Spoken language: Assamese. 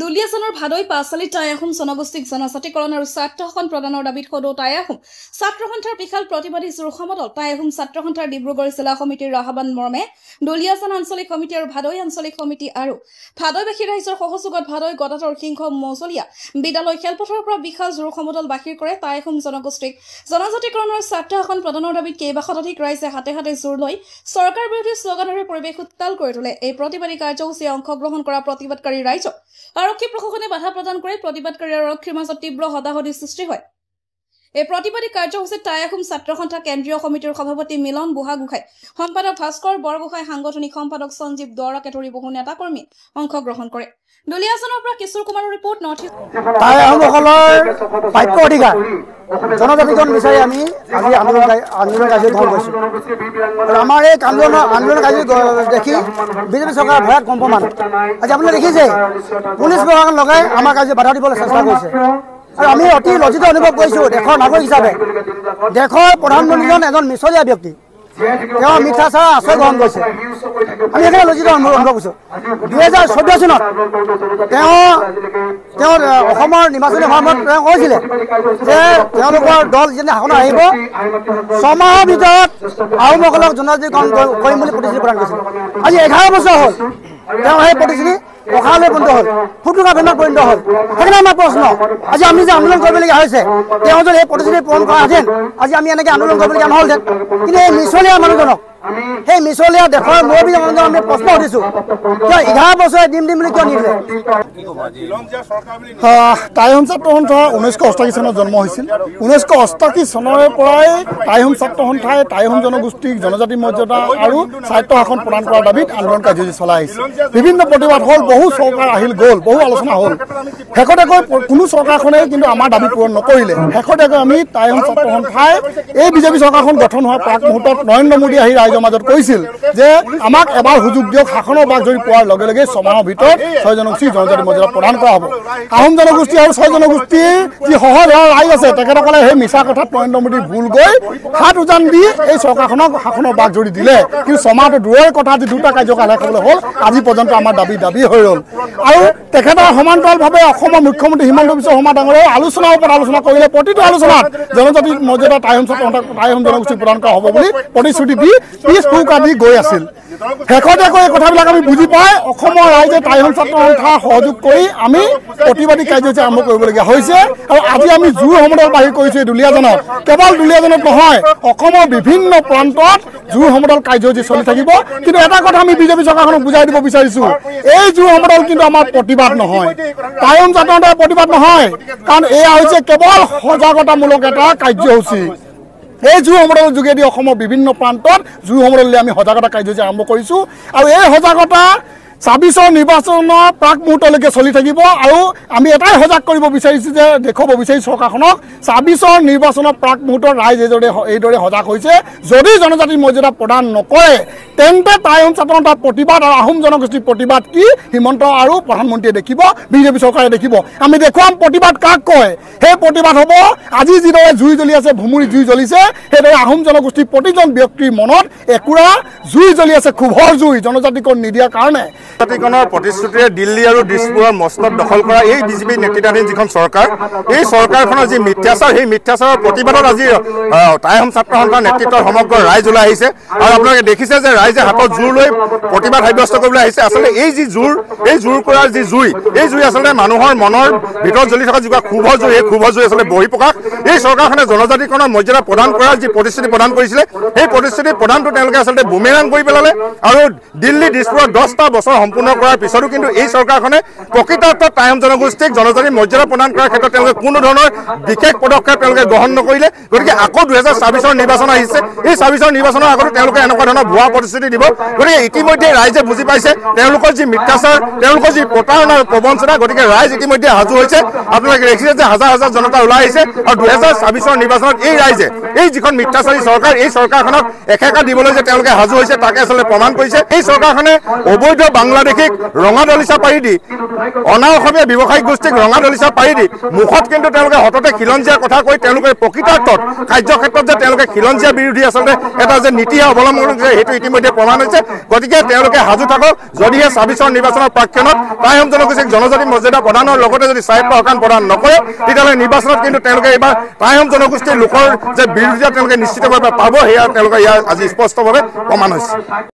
দুলিয়াজানৰ ভাদৈ পাছালি টাই আহোম জনগোষ্ঠীক জনজাতিকৰণ আৰু ছাত্ৰ শাসন প্ৰদানৰ দাবীত সদৌ টাই আহোম ছাত্ৰ সন্থাৰ বিশাল প্ৰতিবাদী জোৰ সমদল টাই আহোম ছাত্ৰ সন্থাৰ ডিব্ৰুগড় জিলা সমিতিৰ আহ্বান মৰ্মে দুলিয়াজান আঞ্চলিক সমিতি আৰু ভাদৈ আঞ্চলিক সমিতি আৰু ভাদৈবাসী ৰাইজৰ সহযোগত ভাদৈ গদাধৰ সিংহ মৌজলীয়া বিদ্যালয় খেলপথাৰৰ পৰা বিশাল জোৰ সমদল বাহিৰ কৰে টাই আহোম জনগোষ্ঠীক জনজাতিকৰণ আৰু ছাত্ৰ শাসন প্ৰদানৰ দাবীত কেইবা শতাধিক ৰাইজে হাতে হাতে জোৰ লৈ চৰকাৰ বিৰোধী শ্লোগানেৰে পৰিৱেশ উত্তাল কৰি তোলে। এই প্ৰতিবাদী কাৰ্যসূচীয়ে অংশগ্ৰহণ কৰা প্ৰতিবাদকাৰী ৰাইজক আৰক্ষী প্ৰশাসনে বাধা প্ৰদান কৰে। প্ৰতিবাদকাৰী আৰু আৰক্ষীৰ মাজত তীব্ৰ হতাহতি সৃষ্টি হয়। এই প্ৰতিবাদী কাৰ্যসূচীত টাই আহোম ছাত্ৰ সন্থা কেন্দ্ৰীয় সমিতিৰ সভাপতি মিলন বুঢ়াগোহাঁই, সম্পাদক ভাস্কৰ বৰগোহাঁই, সাংগঠনিক সম্পাদক সঞ্জীৱ দৰাকে ধৰি বহু নেতাকৰ্মী অংশগ্ৰহণ কৰে। দুলিয়াজানৰ পৰা কিশোৰ কুমাৰৰ ৰিপৰ্ট নৰ্থ ইষ্ট। টাই আহোমসকলৰ প্ৰাপ্য অধিকাৰ জনজাতিকৰণ বিচাৰি আমি আজি আন্দোলন কাৰ্য গ্ৰহণ কৰিছোঁ। আৰু আমাৰ এই আন্দোলন কাৰ্য দেখি বিজেপি চৰকাৰৰ ভয়াত কম্পমান। আজি আপোনালোকে দেখিছে পুলিচ প্ৰশাসন লগাই আমাৰ কাৰ্য বাধা দিবলৈ চেষ্টা কৰিছে। আৰু আমি অতি লজ্জিত অনুভৱ কৰিছোঁ দেশৰ নাগৰিক হিচাপে। দেশৰ প্ৰধানমন্ত্ৰীজন এজন মিছলীয়া ব্যক্তি, তেওঁ মিথ্যাচাৰৰ আশ্ৰয় গ্ৰহণ কৰিছে। আমি সেইকাৰণে লজ্জিত অনুভৱ কৰিছোঁ। 2014 চনত তেওঁ অসমৰ নিৰ্বাচনী সভাত তেওঁ কৈছিলে যে তেওঁলোকৰ দল যেতিয়া শাসনত আহিব 6 মাহৰ ভিতৰত আহোমসকলক জনজাতিকৰণ কৰিম বুলি প্ৰতিশ্ৰুতি প্ৰদান কৰিছিল। আজি 11 বছৰ হ'ল তেওঁ সেই প্ৰতিশ্ৰুতি অসালৈ পৰিণত হ'ল, ফুটুকা বেমাৰ পৰিণত হ'ল। সেইকাৰণে আমাৰ প্ৰশ্ন, আজি আমি যে আন্দোলন কৰিবলগীয়া হৈছে, তেওঁ যদি এই প্ৰতিশ্ৰুতি পূৰণ কৰাহেঁতেন আজি আমি এনেকৈ আন্দোলন কৰিবলগীয়া নহ'লহেঁতেন। কিন্তু এই মিছলীয়া মানুহজনক, সেই মিছলীয়া দেশৰ মুৰব্বী মানুহজনক আমি প্ৰশ্ন সুধিছোঁ, কিয় 11 বছৰে দিম বুলি কিয় নিদিলে? টাই আহোম ছাত্ৰ সন্থা 1988 চনত জন্ম হৈছিল। 1988 চনৰে পৰাই টাই আহোম ছাত্ৰ সন্থাই টাই আহোম জনগোষ্ঠীক জনজাতি মৰ্যাদা আৰু স্বায়ত্ব শাসন প্ৰদান কৰাৰ দাবীত আন্দোলন কাৰ্যসূচী চলাই আহিছে। বিভিন্ন প্ৰতিবাদ হ'ল, বহু চৰকাৰ আহিল গ'ল, বহু আলোচনা হ'ল। শেহতীয়াকৈ কোনো চৰকাৰখনে কিন্তু আমাৰ দাবী পূৰণ নকৰিলে। শেহতীয়াকৈ আমি টাই আহোম ছাত্ৰ সন্থাই এই বিজেপি চৰকাৰখন গঠন হোৱাৰ প্ৰাক মুহূৰ্তত নৰেন্দ্ৰ মোদী আহি ৰাইজৰ মাজত কৈছিল যে আমাক এবাৰ সুযোগ দিয়ক, শাসনৰ বাক জৰি পোৱাৰ লগে লগে 6 মাহৰ ভিতৰত 6 জনগোষ্ঠী জনজাতি মৰ্যাদা প্ৰদান কৰা হ'ব। আহোম জনগোষ্ঠী আৰু 6 জনগোষ্ঠীৰ যি সহজ সৰল ৰাইজ আছে, তেখেতসকলে সেই মিছা কথাত নৰেন্দ্ৰ মোদী ভুল গৈ হাত উজান দি এই চৰকাৰখনক শাসনৰ বাক জৰি দিলে। কিন্তু 6 মাহটো দূৰৰ কথা, আজি 2টা কাৰ্যকাল শেষ হ'বলৈ হ'ল, আজি পৰ্যন্ত আমাৰ দাবী হৈ ৰ'ল। আৰু তেখেতৰ সমান্তৰালভাৱে অসমৰ মুখ্যমন্ত্ৰী হিমন্ত বিশ্ব শৰ্মা ডাঙৰীয়াই আলোচনাৰ ওপৰত আলোচনা কৰিলে। প্ৰতিটো আলোচনাত জনজাতি মৰ্যাদা টাই আহোম ছাত্ৰ সন্থাক টাই আহোম জনগোষ্ঠীক প্ৰদান কৰা হ'ব বুলি প্ৰতিশ্ৰুতি দি পিছ ফুকা দি গৈ আছিল। শেহতীয়াকৈ এই কথাবিলাক আমি বুজি পাই অসমৰ ৰাইজে টাই আহোম ছাত্ৰ সন্থাৰ সহযোগ কৰি আমি প্ৰতিবাদী কাৰ্যসূচী আৰম্ভ কৰিবলগীয়া হৈছে। আৰু আজি আমি জোৰ সমদল বাহিৰ কৰিছোঁ দুলিয়াজানত। কেৱল দুলিয়াজানত নহয়, অসমৰ বিভিন্ন প্ৰান্তত জোৰ সমদল কাৰ্যসূচী চলি থাকিব। কিন্তু এটা কথা আমি বিজেপি চৰকাৰখনক বুজাই দিব বিচাৰিছোঁ, এই জোৰ সমদল কিন্তু আমাৰ প্ৰতিবাদ নহয়, টাই আহোম ছাত্ৰ সন্থাৰ প্ৰতিবাদ নহয়। কাৰণ এয়া হৈছে কেৱল সজাগতামূলক এটা কাৰ্যসূচী। এই জোৰ সমদলৰ যোগেদি অসমৰ বিভিন্ন প্ৰান্তত জোৰ সমদললৈ আমি সজাগতা কাৰ্যসূচী আৰম্ভ কৰিছোঁ। আৰু এই সজাগতা 26ৰ নিৰ্বাচনৰ প্ৰাক মুহূৰ্তলৈকে চলি থাকিব। আৰু আমি এটাই সজাগ কৰিব বিচাৰিছোঁ যে দেখুৱাব বিচাৰিছোঁ চৰকাৰখনক, 26ৰ নিৰ্বাচনৰ প্ৰাক মুহূৰ্তত ৰাইজ এইদৰে সজাগ হৈছে। যদি জনজাতিৰ মৰ্যাদা প্ৰদান নকৰে তেন্তে টাই আহোম ছাত্ৰ সন্থাৰ প্ৰতিবাদ আৰু আহোম জনগোষ্ঠীৰ প্ৰতিবাদ কি হিমন্ত আৰু প্ৰধানমন্ত্ৰীয়ে দেখিব, বিজেপি চৰকাৰে দেখিব। আমি দেখুৱাম প্ৰতিবাদ কাক কয়। সেই প্ৰতিবাদ হ'ব আজি যিদৰে জুই জ্বলি আছে, ভুমুৰি জুই জ্বলিছে, সেইদৰে আহোম জনগোষ্ঠীৰ প্ৰতিজন ব্যক্তিৰ মনত একুৰা জুই জ্বলি আছে, ক্ষোভৰ জুই, জনজাতিকৰণ নিদিয়াৰ কাৰণে। জনজাতিকৰণৰ প্ৰতিশ্ৰুতিৰে দিল্লী আৰু দিছপুৰৰ মস্তত দখল কৰা এই বিজেপি নেতৃত্বাধীন যিখন চৰকাৰ, এই চৰকাৰখনৰ যি মিথ্যাচাৰ, সেই মিথ্যাচাৰৰ প্ৰতিবাদত আজি টাই আহোম ছাত্ৰ সন্থাৰ নেতৃত্বৰ সমগ্ৰ ৰাইজ ওলাই আহিছে। আৰু আপোনালোকে দেখিছে যে ৰাইজে হাতত জোৰ লৈ প্ৰতিবাদ সাব্যস্ত কৰিবলৈ আহিছে। আচলতে এই যি জোৰ, এই জোৰ কৰাৰ যি জুই, এই জুই আচলতে মানুহৰ মনৰ ভিতৰত জ্বলি থকা যিবিলাক ক্ষোভৰ জুই, এই ক্ষোভৰ জুই আচলতে বহিঃপ্ৰকাশ। এই চৰকাৰখনে জনজাতিকৰণৰ মৰ্যাদা প্ৰদান কৰাৰ যি প্ৰতিশ্ৰুতি প্ৰদান কৰিছিলে, সেই প্ৰতিশ্ৰুতি প্ৰদানটো তেওঁলোকে আচলতে বুমেৰাং কৰি পেলালে। আৰু দিল্লী দিছপুৰত 10টা বছৰ সম্পূৰ্ণ কৰাৰ পিছতো কিন্তু এই চৰকাৰখনে প্ৰকৃত অৰ্থত টাই আহোম জনগোষ্ঠীক জনজাতিৰ মৰ্যাদা প্ৰদান কৰাৰ ক্ষেত্ৰত তেওঁলোকে কোনো ধৰণৰ বিশেষ পদক্ষেপ তেওঁলোকে গ্ৰহণ নকৰিলে। গতিকে আকৌ 2024ৰ নিৰ্বাচন আহিছে, এই 24ৰ নিৰ্বাচনৰ আগতো তেওঁলোকে এনেকুৱা ধৰণৰ ভুৱা প্ৰতিশ্ৰুতি দিব। গতিকে ইতিমধ্যে ৰাইজে বুজি পাইছে তেওঁলোকৰ যি মিথ্যাচাৰ, তেওঁলোকৰ যি প্ৰতাৰণা আৰু প্ৰবঞ্চনা। গতিকে ৰাইজ ইতিমধ্যে সাজু হৈছে। আপোনালোকে দেখিছে যে হাজাৰ হাজাৰ জনতা ওলাই আহিছে। আৰু 2024ৰ নিৰ্বাচনত এই ৰাইজে এই যিখন মিথ্যাচাৰী চৰকাৰ, এই চৰকাৰখনক একেকা দিবলৈ যে তেওঁলোকে সাজু হৈছে তাকে আচলতে প্ৰমাণ কৰিছে। এই চৰকাৰখনে অবৈধ বাংলাদেশীক ৰঙা দলিচা পাৰি দি অনা অসমীয়া ব্যৱসায়িক গোষ্ঠীক ৰঙা দলিচা পাৰি দি মুখত কিন্তু তেওঁলোকে হততে খিলঞ্জীয়াৰ কথা কৈ তেওঁলোকে প্ৰকৃতাৰ্থত কাৰ্যক্ষেত্ৰত যে তেওঁলোকে খিলঞ্জীয়া বিৰোধী আচলতে এটা যে নীতি অৱলম্বন কৰিছে সেইটো ইতিমধ্যে প্ৰমাণ হৈছে। গতিকে তেওঁলোকে সাজু থাকক, যদিহে ২৬ৰ নিৰ্বাচনৰ প্ৰাক্ষণত টাই আহোম জনগোষ্ঠীক জনজাতি মৰ্যাদা প্ৰদানৰ লগতে যদি স্বায়ত্ব শাসন প্ৰদান নকৰে তেতিয়াহ'লে নিৰ্বাচনত কিন্তু তেওঁলোকে এইবাৰ টাই আহোম জনগোষ্ঠীৰ লোকৰ যে বিৰোধিতা তেওঁলোকে নিশ্চিতভাৱে পাব, সেয়া তেওঁলোকে ইয়াৰ আজি স্পষ্টভাৱে প্ৰমাণ হৈছে।